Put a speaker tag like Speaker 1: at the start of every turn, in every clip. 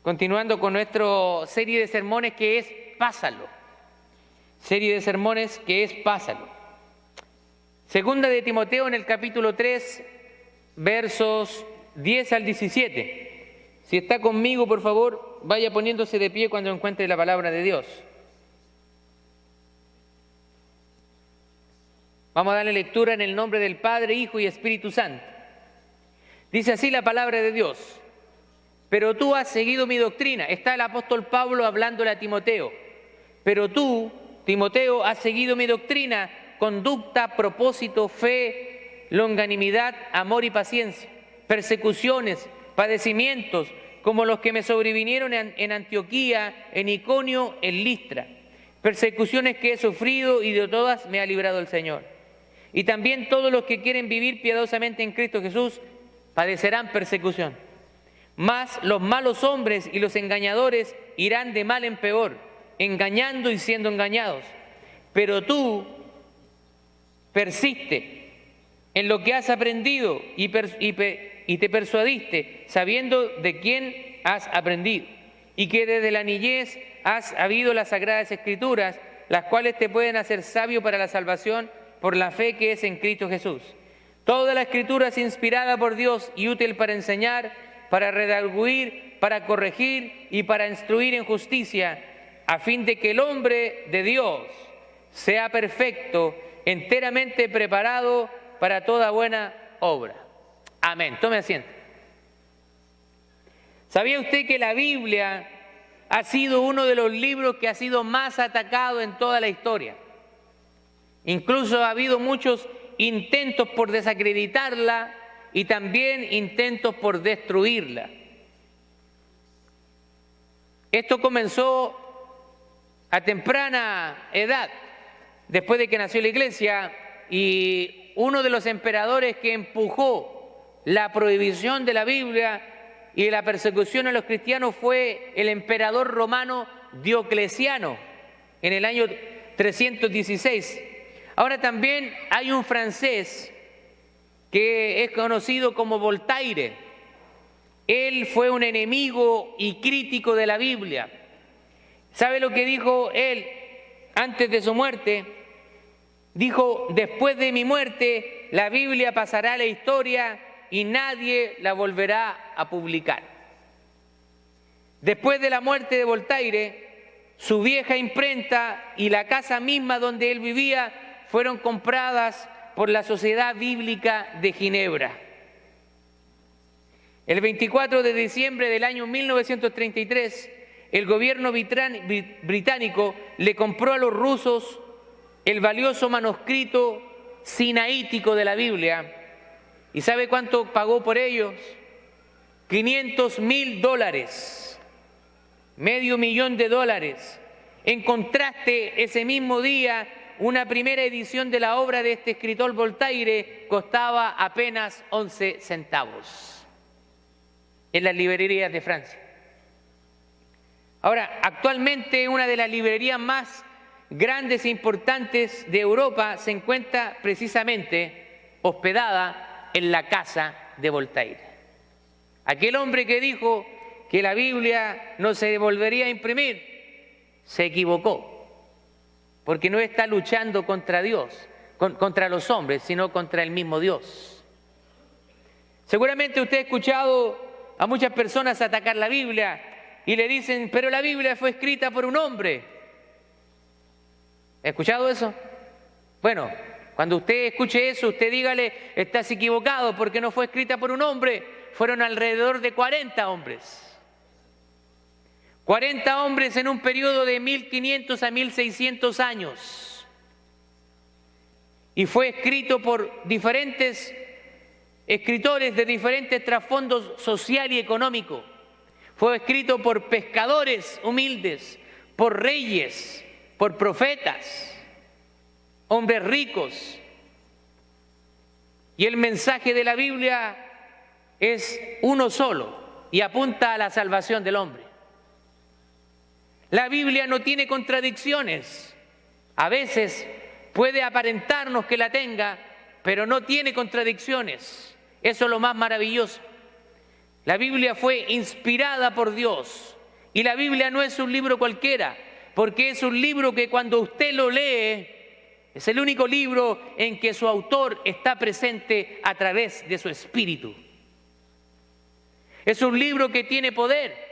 Speaker 1: continuando con nuestra serie de sermones que es Pásalo. Serie de sermones que es Pásalo. Segunda de Timoteo en el capítulo 3, versos 10 al 17. Si está conmigo, por favor, vaya poniéndose de pie cuando encuentre la palabra de Dios. Vamos a darle lectura en el nombre del Padre, Hijo y Espíritu Santo. Dice así la palabra de Dios. Pero tú has seguido mi doctrina. Está el apóstol Pablo hablándole a Timoteo. Pero tú, Timoteo, has seguido mi doctrina, conducta, propósito, fe, longanimidad, amor y paciencia, persecuciones, padecimientos, como los que me sobrevinieron en Antioquía, en Iconio, en Listra. Persecuciones que he sufrido y de todas me ha librado el Señor. Y también todos los que quieren vivir piadosamente en Cristo Jesús padecerán persecución. Mas los malos hombres y los engañadores irán de mal en peor, engañando y siendo engañados. Pero tú persiste en lo que has aprendido y te persuadiste, sabiendo de quién has aprendido, y que desde la niñez has sabido las sagradas Escrituras, las cuales te pueden hacer sabio para la salvación por la fe que es en Cristo Jesús. Toda la Escritura es inspirada por Dios y útil para enseñar, para redarguir, para corregir y para instruir en justicia, a fin de que el hombre de Dios sea perfecto, enteramente preparado para toda buena obra. Amén. Tome asiento. ¿Sabía usted que la Biblia ha sido uno de los libros que ha sido más atacado en toda la historia? Incluso ha habido muchos intentos por desacreditarla y también intentos por destruirla. Esto comenzó a temprana edad, después de que nació la Iglesia, y uno de los emperadores que empujó la prohibición de la Biblia y la persecución a los cristianos fue el emperador romano Diocleciano en el año 316. Ahora también hay un francés que es conocido como Voltaire. Él fue un enemigo y crítico de la Biblia. ¿Sabe lo que dijo él antes de su muerte? Dijo: después de mi muerte, la Biblia pasará a la historia y nadie la volverá a publicar. Después de la muerte de Voltaire, su vieja imprenta y la casa misma donde él vivía fueron compradas por la Sociedad Bíblica de Ginebra. El 24 de diciembre del año 1933, el gobierno británico le compró a los rusos el valioso manuscrito sinaítico de la Biblia. ¿Y sabe cuánto pagó por ellos? $500,000, $500,000. En contraste, ese mismo día, una primera edición de la obra de este escritor Voltaire costaba apenas 11 centavos en las librerías de Francia. Ahora, actualmente una de las librerías más grandes e importantes de Europa se encuentra precisamente hospedada en la casa de Voltaire. Aquel hombre que dijo que la Biblia no se volvería a imprimir, se equivocó, porque no está luchando contra Dios, contra los hombres, sino contra el mismo Dios. Seguramente usted ha escuchado a muchas personas atacar la Biblia y le dicen: pero la Biblia fue escrita por un hombre. ¿Ha escuchado eso? Bueno, cuando usted escuche eso, usted dígale: estás equivocado, porque no fue escrita por un hombre, fueron alrededor de 40 hombres. 40 hombres en un periodo de 1500 a 1600 años. Y fue escrito por diferentes escritores de diferentes trasfondos social y económico. Fue escrito por pescadores humildes, por reyes, por profetas, hombres ricos. Y el mensaje de la Biblia es uno solo y apunta a la salvación del hombre. La Biblia no tiene contradicciones. A veces puede aparentarnos que la tenga, pero no tiene contradicciones. Eso es lo más maravilloso. La Biblia fue inspirada por Dios Y la Biblia no es un libro cualquiera, porque es un libro que cuando usted lo lee, es el único libro en que su autor está presente a través de su espíritu. Es un libro que tiene poder.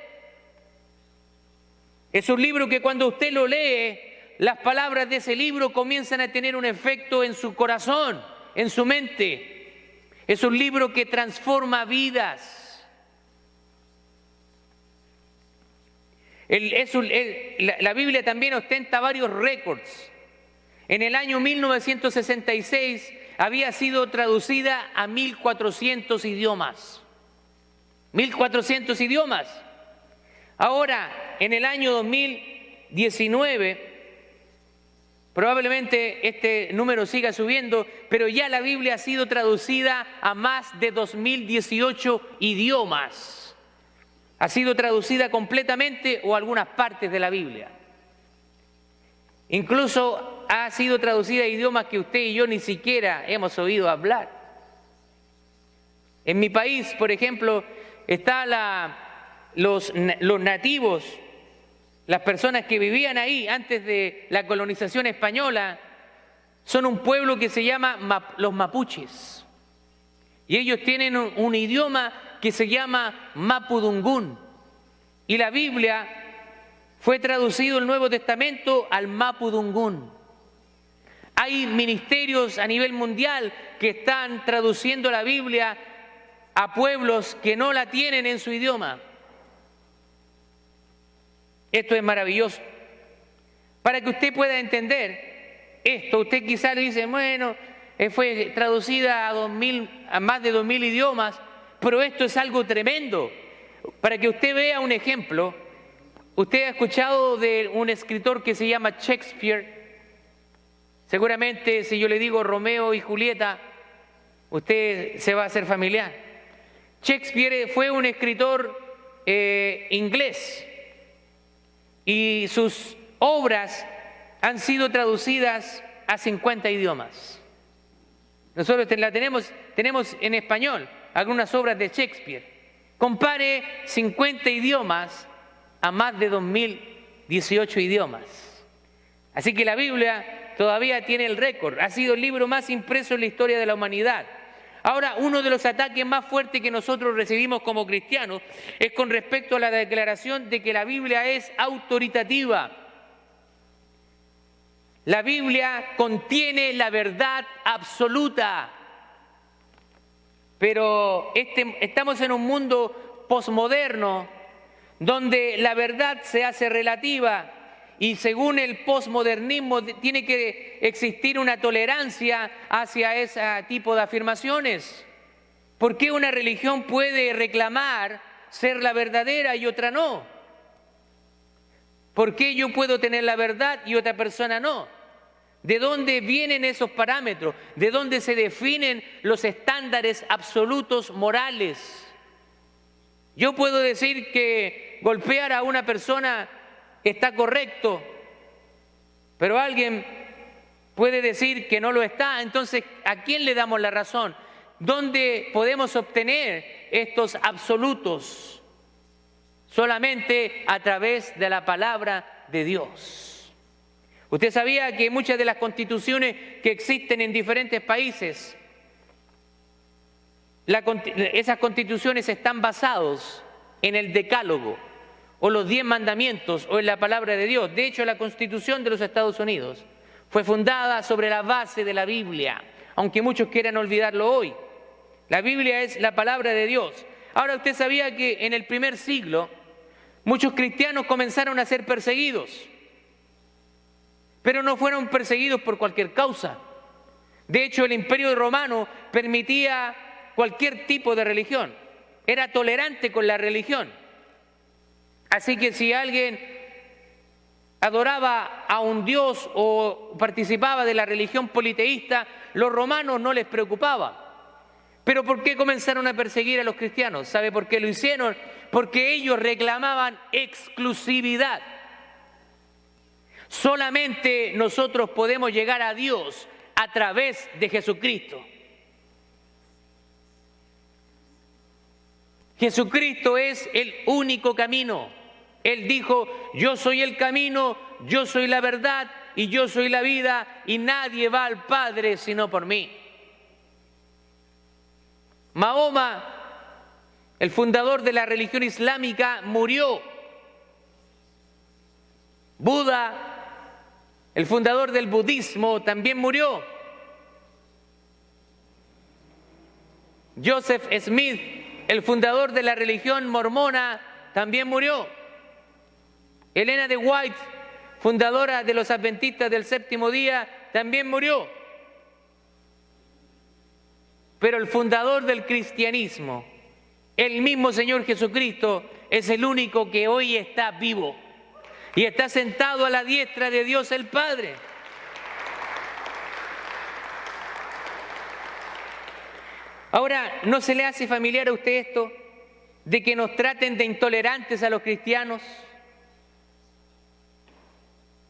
Speaker 1: Es un libro que cuando usted lo lee, las palabras de ese libro comienzan a tener un efecto en su corazón, en su mente. Es un libro que transforma vidas. La Biblia también ostenta varios récords. En el año 1966 había sido traducida a 1.400 idiomas. 1.400 idiomas. Ahora, en el año 2019, probablemente este número siga subiendo, pero ya la Biblia ha sido traducida a más de 2018 idiomas. Ha sido traducida completamente o algunas partes de la Biblia. Incluso ha sido traducida a idiomas que usted y yo ni siquiera hemos oído hablar. En mi país, por ejemplo, están los nativos, las personas que vivían ahí antes de la colonización española, son un pueblo que se llama los mapuches. Y ellos tienen un idioma que se llama mapudungún. Y la Biblia fue traducido el Nuevo Testamento al mapudungún. Hay ministerios a nivel mundial que están traduciendo la Biblia a pueblos que no la tienen en su idioma. Esto es maravilloso. Para que usted pueda entender esto, usted quizás le dice, bueno, fue traducida a más de 2.000 idiomas, pero esto es algo tremendo. Para que usted vea un ejemplo, usted ha escuchado de un escritor que se llama Shakespeare. Seguramente si yo le digo Romeo y Julieta, usted se va a hacer familiar. Shakespeare fue un escritor inglés y sus obras han sido traducidas a 50 idiomas. Nosotros tenemos en español algunas obras de Shakespeare. Compare 50 idiomas a más de 2018 idiomas. Así que la Biblia todavía tiene el récord. Ha sido el libro más impreso en la historia de la humanidad. Ahora, uno de los ataques más fuertes que nosotros recibimos como cristianos es con respecto a la declaración de que la Biblia es autoritativa. La Biblia contiene la verdad absoluta. Pero estamos en un mundo posmoderno donde la verdad se hace relativa y según el posmodernismo tiene que existir una tolerancia hacia ese tipo de afirmaciones. ¿Por qué una religión puede reclamar ser la verdadera y otra no? ¿Por qué yo puedo tener la verdad y otra persona no? ¿De dónde vienen esos parámetros? ¿De dónde se definen los estándares absolutos morales? Yo puedo decir que golpear a una persona está correcto, pero alguien puede decir que no lo está. Entonces, ¿a quién le damos la razón? ¿Dónde podemos obtener estos absolutos? Solamente a través de la palabra de Dios. ¿Usted sabía que muchas de las constituciones que existen en diferentes países, esas constituciones están basadas en el Decálogo o los 10 mandamientos o en la palabra de Dios? De hecho, la Constitución de los Estados Unidos fue fundada sobre la base de la Biblia, aunque muchos quieran olvidarlo hoy. La Biblia es la palabra de Dios. Ahora, ¿usted sabía que en el primer siglo muchos cristianos comenzaron a ser perseguidos? Pero no fueron perseguidos por cualquier causa. De hecho, el Imperio Romano permitía cualquier tipo de religión. Era tolerante con la religión. Así que si alguien adoraba a un dios o participaba de la religión politeísta, los romanos no les preocupaba. Pero ¿por qué comenzaron a perseguir a los cristianos? ¿Sabe por qué lo hicieron? Porque ellos reclamaban exclusividad. Solamente nosotros podemos llegar a Dios a través de Jesucristo. Jesucristo es el único camino. Él dijo: yo soy el camino, yo soy la verdad y yo soy la vida, y nadie va al Padre sino por mí. Mahoma, el fundador de la religión islámica, murió. Buda, el fundador del budismo, también murió. Joseph Smith, el fundador de la religión mormona, también murió. Elena de White, fundadora de los adventistas del séptimo día, también murió. Pero el fundador del cristianismo, el mismo Señor Jesucristo, es el único que hoy está vivo y está sentado a la diestra de Dios el Padre. Ahora, ¿no se le hace familiar a usted esto de que nos traten de intolerantes a los cristianos?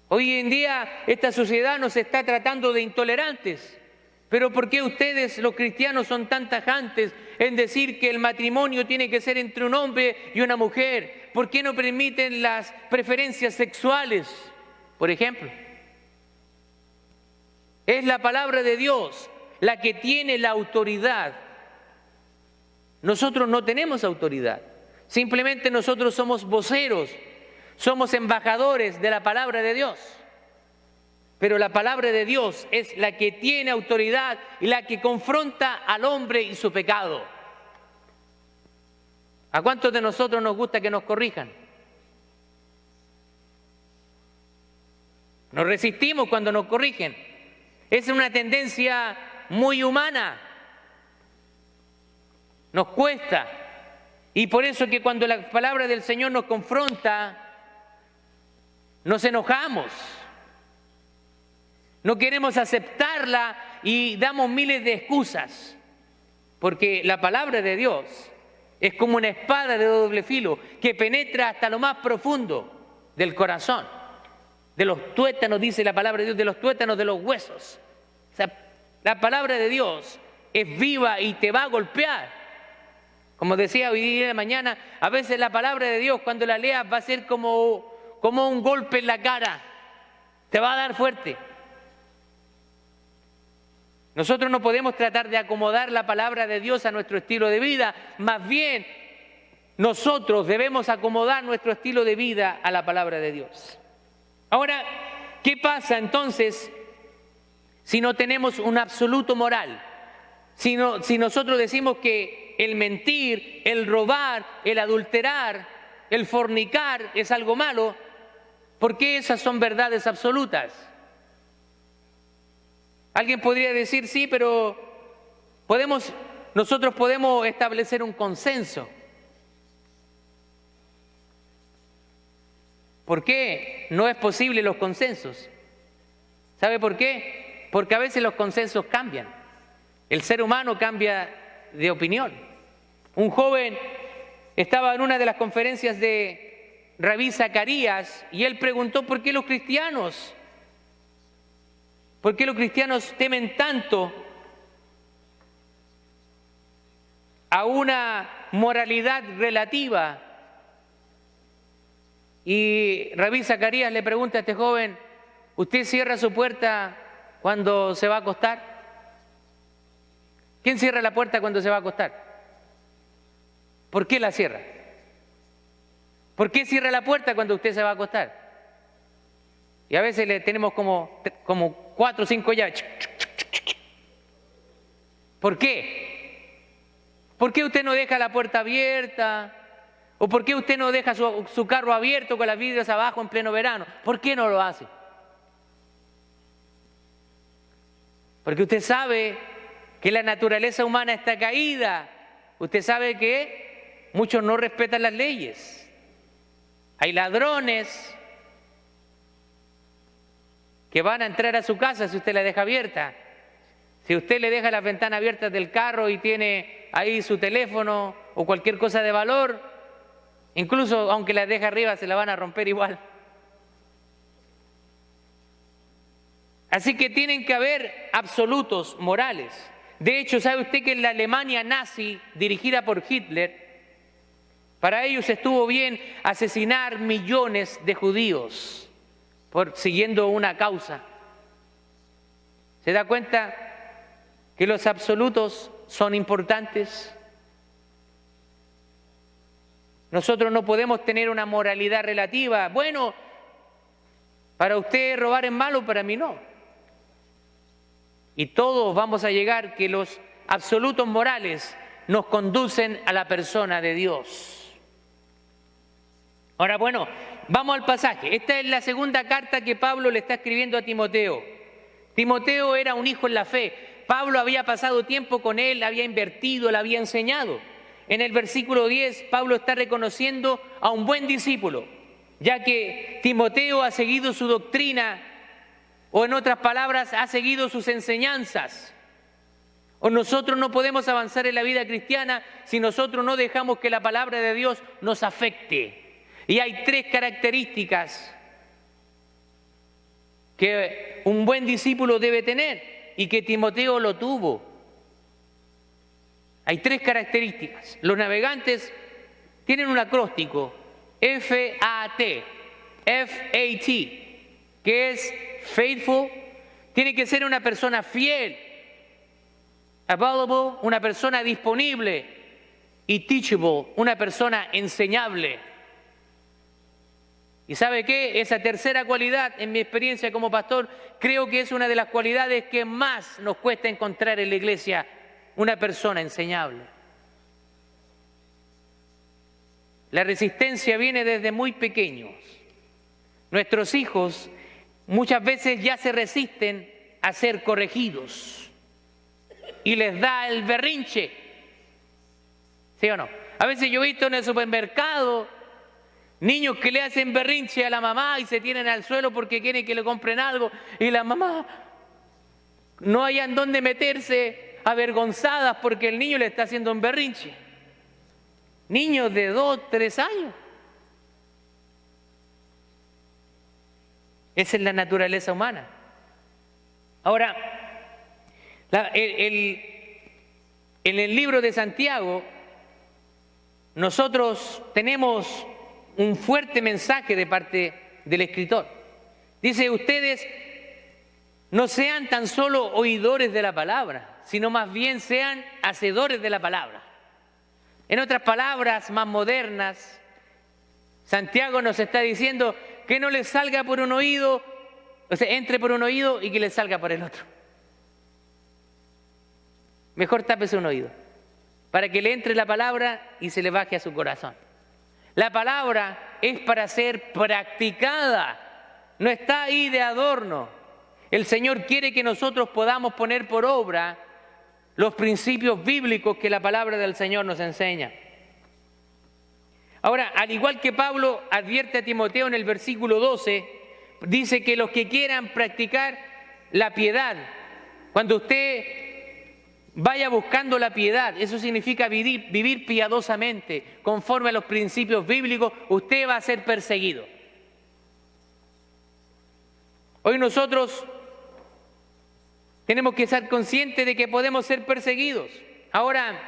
Speaker 1: Hoy en día esta sociedad nos está tratando de intolerantes. Pero ¿por qué ustedes, los cristianos, son tan tajantes en decir que el matrimonio tiene que ser entre un hombre y una mujer? ¿Por qué no permiten las preferencias sexuales, por ejemplo? Es la palabra de Dios la que tiene la autoridad. Nosotros no tenemos autoridad. Simplemente nosotros somos voceros, somos embajadores de la palabra de Dios. Pero la palabra de Dios es la que tiene autoridad y la que confronta al hombre y su pecado. ¿A cuántos de nosotros nos gusta que nos corrijan? Nos resistimos cuando nos corrigen. Es una tendencia muy humana. Nos cuesta. Y por eso que cuando la palabra del Señor nos confronta, nos enojamos. No queremos aceptarla y damos miles de excusas, porque la palabra de Dios es como una espada de doble filo que penetra hasta lo más profundo del corazón, de los tuétanos, dice la palabra de Dios, de los tuétanos de los huesos. O sea, la palabra de Dios es viva y te va a golpear. Como decía hoy día de mañana, a veces la palabra de Dios cuando la leas va a ser como un golpe en la cara, te va a dar fuerte. Nosotros no podemos tratar de acomodar la palabra de Dios a nuestro estilo de vida, más bien nosotros debemos acomodar nuestro estilo de vida a la palabra de Dios. Ahora, ¿qué pasa entonces si no tenemos un absoluto moral? Si nosotros decimos que el mentir, el robar, el adulterar, el fornicar es algo malo, ¿por qué esas son verdades absolutas? Alguien podría decir, sí, pero nosotros podemos establecer un consenso. ¿Por qué no es posible los consensos? ¿Sabe por qué? Porque a veces los consensos cambian. El ser humano cambia de opinión. Un joven estaba en una de las conferencias de Rabí Zacarías y él preguntó ¿por qué los cristianos temen tanto a una moralidad relativa? Y Rabí Zacarías le pregunta a este joven, ¿usted cierra su puerta cuando se va a acostar? ¿Quién cierra la puerta cuando se va a acostar? ¿Por qué la cierra? ¿Por qué cierra la puerta cuando usted se va a acostar? Y a veces le tenemos como 4 o 5 llaves. ¿Por qué? ¿Por qué usted no deja la puerta abierta? ¿O por qué usted no deja su carro abierto con las vidrios abajo en pleno verano? ¿Por qué no lo hace? Porque usted sabe que la naturaleza humana está caída. Usted sabe que muchos no respetan las leyes. Hay ladrones que van a entrar a su casa si usted la deja abierta. Si usted le deja las ventanas abiertas del carro y tiene ahí su teléfono o cualquier cosa de valor, incluso aunque las deje arriba se la van a romper igual. Así que tienen que haber absolutos morales. De hecho, ¿sabe usted que en la Alemania nazi, dirigida por Hitler, Para ellos estuvo bien asesinar millones de judíos siguiendo una causa. ¿Se da cuenta que los absolutos son importantes? Nosotros no podemos tener una moralidad relativa. Bueno, para usted robar es malo, para mí no. Y todos vamos a llegar que los absolutos morales nos conducen a la persona de Dios. Ahora, bueno, vamos al pasaje. Esta es la segunda carta que Pablo le está escribiendo a Timoteo. Timoteo era un hijo en la fe. Pablo había pasado tiempo con él, había invertido, le había enseñado. En el versículo 10, Pablo está reconociendo a un buen discípulo, ya que Timoteo ha seguido su doctrina, o en otras palabras, ha seguido sus enseñanzas. O nosotros no podemos avanzar en la vida cristiana si nosotros no dejamos que la palabra de Dios nos afecte. Y hay tres características que un buen discípulo debe tener y que Timoteo lo tuvo. Hay tres características. Los navegantes tienen un acróstico, F-A-T, F-A-T, que es faithful. Tiene que ser una persona fiel, available, una persona disponible, y teachable, una persona enseñable. ¿Y sabe qué? Esa tercera cualidad, en mi experiencia como pastor, creo que es una de las cualidades que más nos cuesta encontrar en la iglesia, una persona enseñable. La resistencia viene desde muy pequeños. Nuestros hijos muchas veces ya se resisten a ser corregidos y les da el berrinche. ¿Sí o no? A veces yo he visto en el supermercado niños que le hacen berrinche a la mamá y se tiran al suelo porque quieren que le compren algo y la mamá no hayan dónde meterse, avergonzadas porque el niño le está haciendo un berrinche. Niños de 2, 3 años. Esa es la naturaleza humana. Ahora, en el libro de Santiago, nosotros tenemos un fuerte mensaje de parte del escritor. Dice, ustedes no sean tan solo oidores de la palabra, sino más bien sean hacedores de la palabra. En otras palabras más modernas, Santiago nos está diciendo que no les salga por un oído, o sea, entre por un oído y que les salga por el otro. Mejor tápese un oído, para que le entre la palabra y se le baje a su corazón. La palabra es para ser practicada, no está ahí de adorno. El Señor quiere que nosotros podamos poner por obra los principios bíblicos que la palabra del Señor nos enseña. Ahora, al igual que Pablo advierte a Timoteo en el versículo 12, dice que los que quieran practicar la piedad, cuando usted vaya buscando la piedad, eso significa vivir piadosamente, conforme a los principios bíblicos, usted va a ser perseguido. Hoy nosotros tenemos que estar conscientes de que podemos ser perseguidos. Ahora,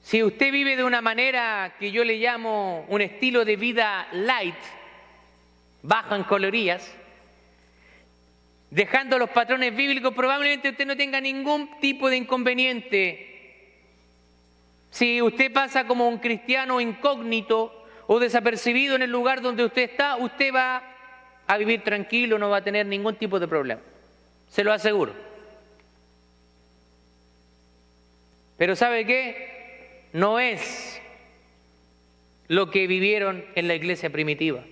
Speaker 1: si usted vive de una manera que yo le llamo un estilo de vida light, bajo en calorías, dejando los patrones bíblicos, probablemente usted no tenga ningún tipo de inconveniente. Si usted pasa como un cristiano incógnito o desapercibido en el lugar donde usted está, usted va a vivir tranquilo, no va a tener ningún tipo de problema. Se lo aseguro. Pero ¿sabe qué? No es lo que vivieron en la iglesia primitiva.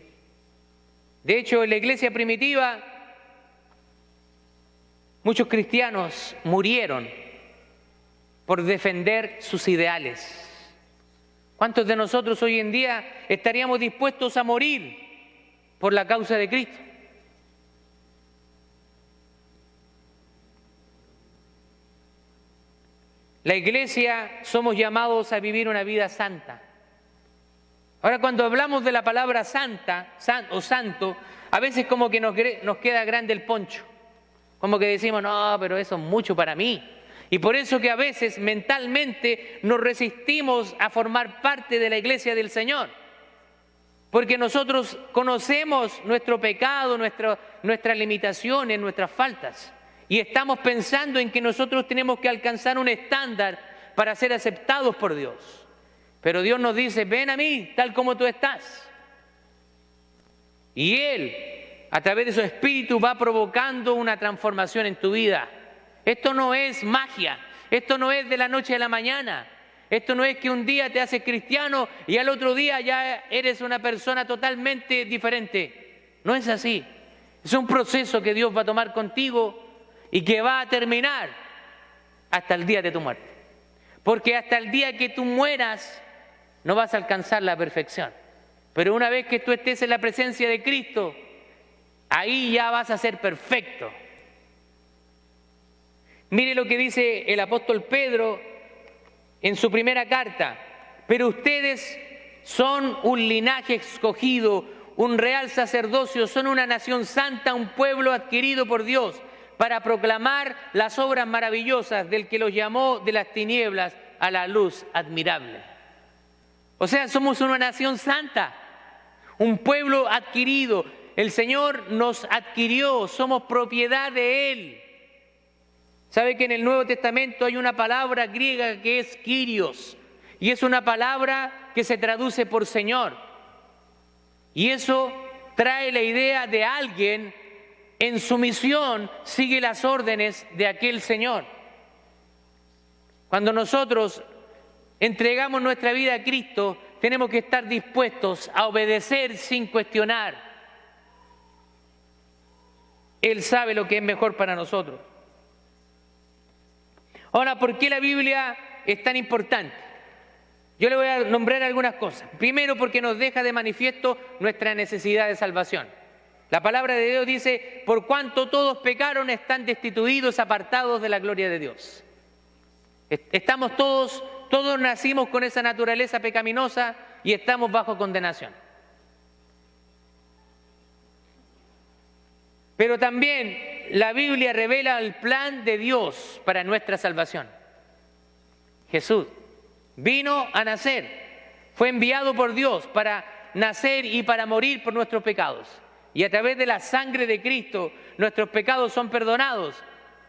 Speaker 1: De hecho, en la iglesia primitiva, muchos cristianos murieron por defender sus ideales. ¿Cuántos de nosotros hoy en día estaríamos dispuestos a morir por la causa de Cristo? La iglesia somos llamados a vivir una vida santa. Ahora, cuando hablamos de la palabra santa o santo, a veces como que nos queda grande el poncho. Como que decimos, no, pero eso es mucho para mí. Y por eso que a veces mentalmente nos resistimos a formar parte de la iglesia del Señor. Porque nosotros conocemos nuestro pecado, nuestras limitaciones, nuestras faltas. Y estamos pensando en que nosotros tenemos que alcanzar un estándar para ser aceptados por Dios. Pero Dios nos dice, ven a mí tal como tú estás. Y Él, a través de su Espíritu, va provocando una transformación en tu vida. Esto no es magia, esto no es de la noche a la mañana. Esto no es que un día te haces cristiano y al otro día ya eres una persona totalmente diferente. No es así. Es un proceso que Dios va a tomar contigo y que va a terminar hasta el día de tu muerte. Porque hasta el día que tú mueras no vas a alcanzar la perfección. Pero una vez que tú estés en la presencia de Cristo, ahí ya vas a ser perfecto. Mire lo que dice el apóstol Pedro en su primera carta. Pero ustedes son un linaje escogido, un real sacerdocio, son una nación santa, un pueblo adquirido por Dios, para proclamar las obras maravillosas del que los llamó de las tinieblas a la luz admirable. O sea, somos una nación santa, un pueblo adquirido. El Señor nos adquirió, somos propiedad de Él. ¿Sabe que en el Nuevo Testamento hay una palabra griega que es Kyrios? Y es una palabra que se traduce por Señor. Y eso trae la idea de alguien en su misión sigue las órdenes de aquel Señor. Cuando nosotros entregamos nuestra vida a Cristo, tenemos que estar dispuestos a obedecer sin cuestionar. Él sabe lo que es mejor para nosotros. Ahora, ¿por qué la Biblia es tan importante? Yo le voy a nombrar algunas cosas. Primero, porque nos deja de manifiesto nuestra necesidad de salvación. La palabra de Dios dice, por cuanto todos pecaron, están destituidos, apartados de la gloria de Dios. Estamos todos nacimos con esa naturaleza pecaminosa y estamos bajo condenación. Pero también la Biblia revela el plan de Dios para nuestra salvación. Jesús vino a nacer, fue enviado por Dios para nacer y para morir por nuestros pecados. Y a través de la sangre de Cristo, nuestros pecados son perdonados.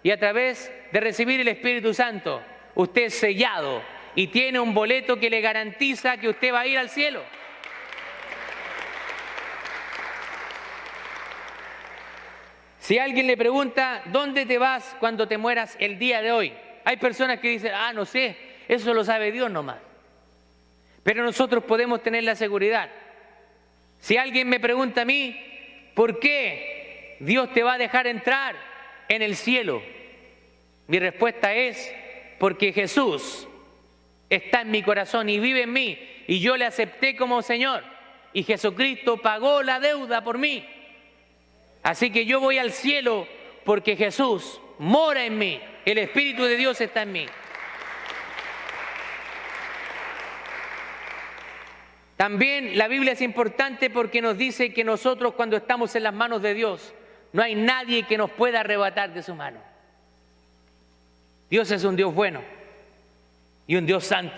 Speaker 1: Y a través de recibir el Espíritu Santo, usted es sellado y tiene un boleto que le garantiza que usted va a ir al cielo. Si alguien le pregunta, ¿dónde te vas cuando te mueras el día de hoy? Hay personas que dicen, no sé, eso lo sabe Dios nomás. Pero nosotros podemos tener la seguridad. Si alguien me pregunta a mí, ¿por qué Dios te va a dejar entrar en el cielo? Mi respuesta es, porque Jesús está en mi corazón y vive en mí, y yo le acepté como Señor, y Jesucristo pagó la deuda por mí. Así que yo voy al cielo porque Jesús mora en mí, el Espíritu de Dios está en mí. También la Biblia es importante porque nos dice que nosotros cuando estamos en las manos de Dios, no hay nadie que nos pueda arrebatar de su mano. Dios es un Dios bueno y un Dios santo.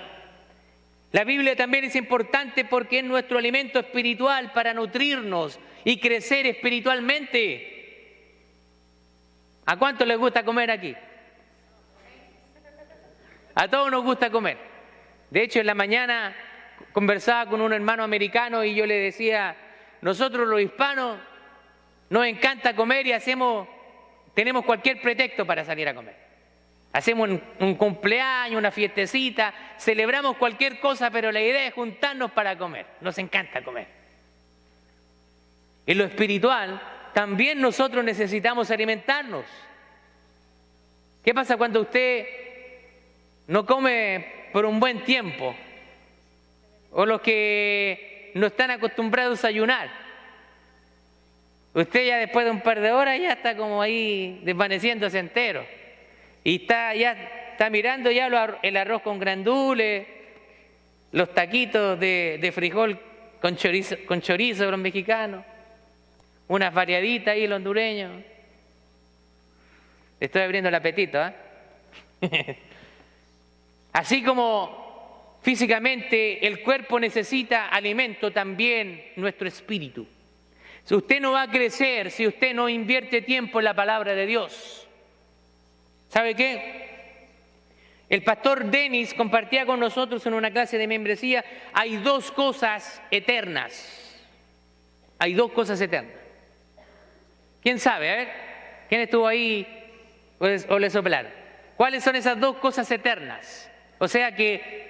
Speaker 1: La Biblia también es importante porque es nuestro alimento espiritual para nutrirnos y crecer espiritualmente. ¿A cuántos les gusta comer aquí? A todos nos gusta comer. De hecho, en la mañana conversaba con un hermano americano y yo le decía, nosotros los hispanos nos encanta comer y tenemos cualquier pretexto para salir a comer. Hacemos un cumpleaños, una fiestecita, celebramos cualquier cosa, pero la idea es juntarnos para comer. Nos encanta comer. En lo espiritual, también nosotros necesitamos alimentarnos. ¿Qué pasa cuando usted no come por un buen tiempo? O los que no están acostumbrados a ayunar. Usted ya después de un par de horas ya está como ahí desvaneciéndose entero. Y ya está mirando ya el arroz con grandules, los taquitos de frijol con chorizo de los mexicanos, unas variaditas ahí los hondureños. Estoy abriendo el apetito, ¿eh? Así como físicamente el cuerpo necesita alimento, también nuestro espíritu. Si usted no va a crecer, si usted no invierte tiempo en la palabra de Dios, ¿sabe qué? El pastor Denis compartía con nosotros en una clase de membresía, hay dos cosas eternas. Hay dos cosas eternas. ¿Quién sabe? A ver, ¿quién estuvo ahí o le soplaron? ¿Cuáles son esas dos cosas eternas? O sea que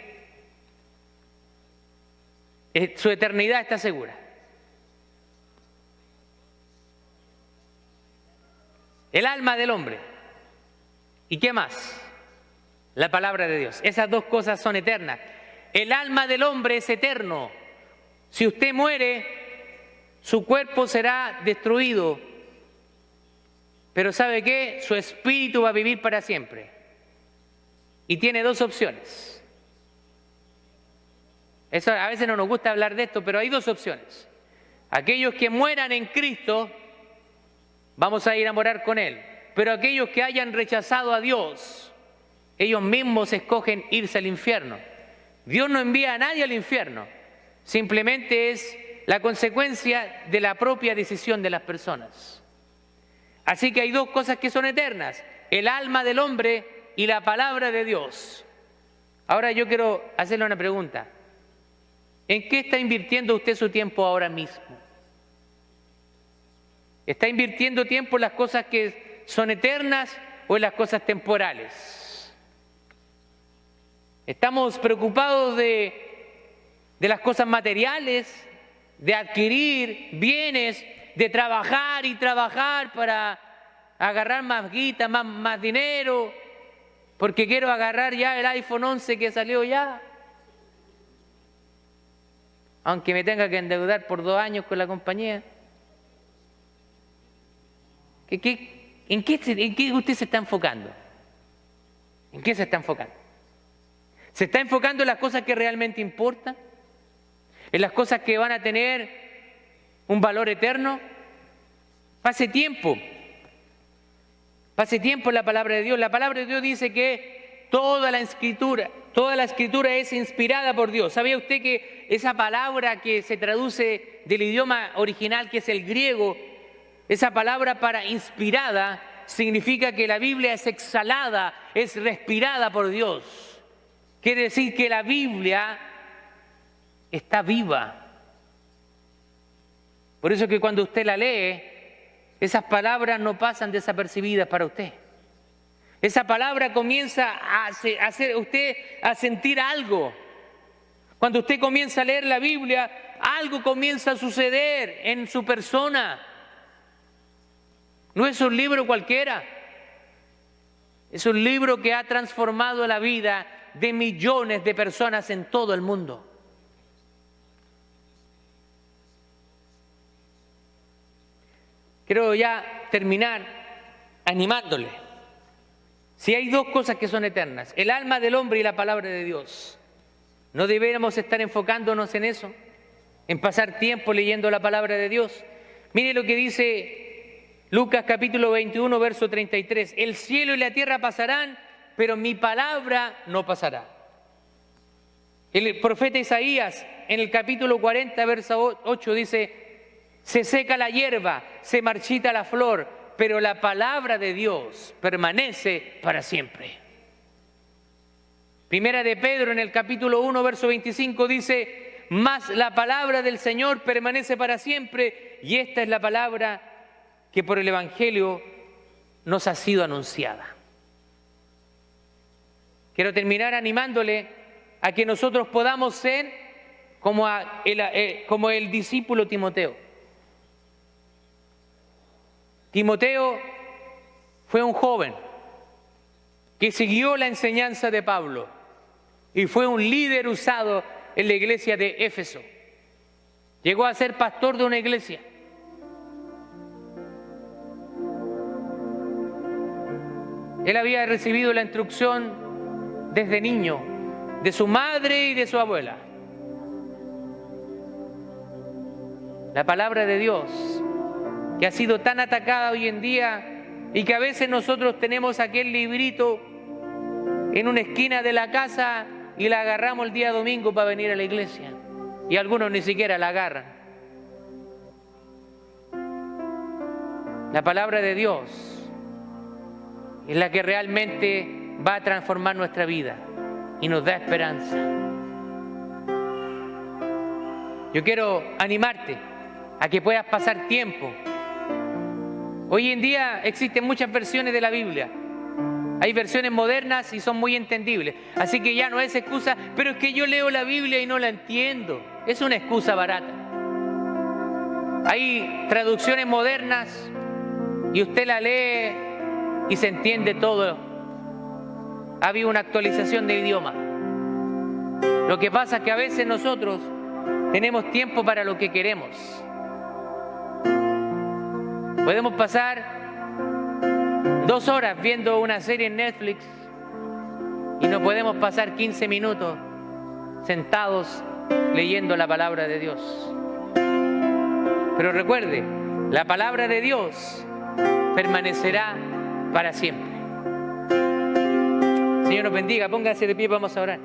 Speaker 1: su eternidad está segura. El alma del hombre. ¿Y qué más? La palabra de Dios. Esas dos cosas son eternas. El alma del hombre es eterno. Si usted muere, su cuerpo será destruido. Pero ¿sabe qué? Su espíritu va a vivir para siempre. Y tiene dos opciones. Eso a veces no nos gusta hablar de esto, pero hay dos opciones. Aquellos que mueran en Cristo, vamos a ir a morar con Él. Pero aquellos que hayan rechazado a Dios, ellos mismos escogen irse al infierno. Dios no envía a nadie al infierno. Simplemente es la consecuencia de la propia decisión de las personas. Así que hay dos cosas que son eternas: el alma del hombre y la palabra de Dios. Ahora yo quiero hacerle una pregunta. ¿En qué está invirtiendo usted su tiempo ahora mismo? ¿Está invirtiendo tiempo en las cosas que son eternas o en las cosas temporales? Estamos preocupados de las cosas materiales, de adquirir bienes, de trabajar y trabajar para agarrar más guita, más dinero, porque quiero agarrar ya el iPhone 11 que salió ya. Aunque me tenga que endeudar por 2 años con la compañía. ¿En qué usted se está enfocando? ¿En qué se está enfocando? ¿Se está enfocando en las cosas que realmente importan? ¿En las cosas que van a tener un valor eterno? Pase tiempo en la palabra de Dios. La palabra de Dios dice que toda la escritura es inspirada por Dios. ¿Sabía usted que esa palabra que se traduce del idioma original, que es el griego, esa palabra para inspirada significa que la Biblia es exhalada, es respirada por Dios? Quiere decir que la Biblia está viva. Por eso que cuando usted la lee, esas palabras no pasan desapercibidas para usted. Esa palabra comienza a hacer usted a sentir algo. Cuando usted comienza a leer la Biblia, algo comienza a suceder en su persona. No es un libro cualquiera. Es un libro que ha transformado la vida de millones de personas en todo el mundo. Quiero ya terminar animándole. Si hay dos cosas que son eternas, el alma del hombre y la palabra de Dios, ¿no deberíamos estar enfocándonos en eso? En pasar tiempo leyendo la palabra de Dios. Mire lo que dice Lucas capítulo 21, verso 33. El cielo y la tierra pasarán, pero mi palabra no pasará. El profeta Isaías en el capítulo 40, verso 8 dice: se seca la hierba, se marchita la flor, pero la palabra de Dios permanece para siempre. Primera de Pedro en el capítulo 1, verso 25 dice: mas la palabra del Señor permanece para siempre, y esta es la palabra que por el Evangelio nos ha sido anunciada. Quiero terminar animándole a que nosotros podamos ser como el discípulo Timoteo. Timoteo fue un joven que siguió la enseñanza de Pablo y fue un líder usado en la iglesia de Éfeso. Llegó a ser pastor de una iglesia. Él había recibido la instrucción desde niño de su madre y de su abuela. La palabra de Dios, que ha sido tan atacada hoy en día y que a veces nosotros tenemos aquel librito en una esquina de la casa y la agarramos el día domingo para venir a la iglesia. Y algunos ni siquiera la agarran. La palabra de Dios es la que realmente va a transformar nuestra vida y nos da esperanza. Yo quiero animarte a que puedas pasar tiempo. Hoy en día existen muchas versiones de la Biblia. Hay versiones modernas y son muy entendibles. Así que ya no es excusa, pero es que yo leo la Biblia y no la entiendo. Es una excusa barata. Hay traducciones modernas y usted la lee y se entiende todo. Ha habido una actualización de idioma. Lo que pasa es que a veces nosotros tenemos tiempo para lo que queremos. Podemos pasar 2 horas viendo una serie en Netflix y no podemos pasar 15 minutos sentados leyendo la palabra de Dios. Pero recuerde, la palabra de Dios permanecerá para siempre. Señor nos bendiga, póngase de pie, vamos a orar.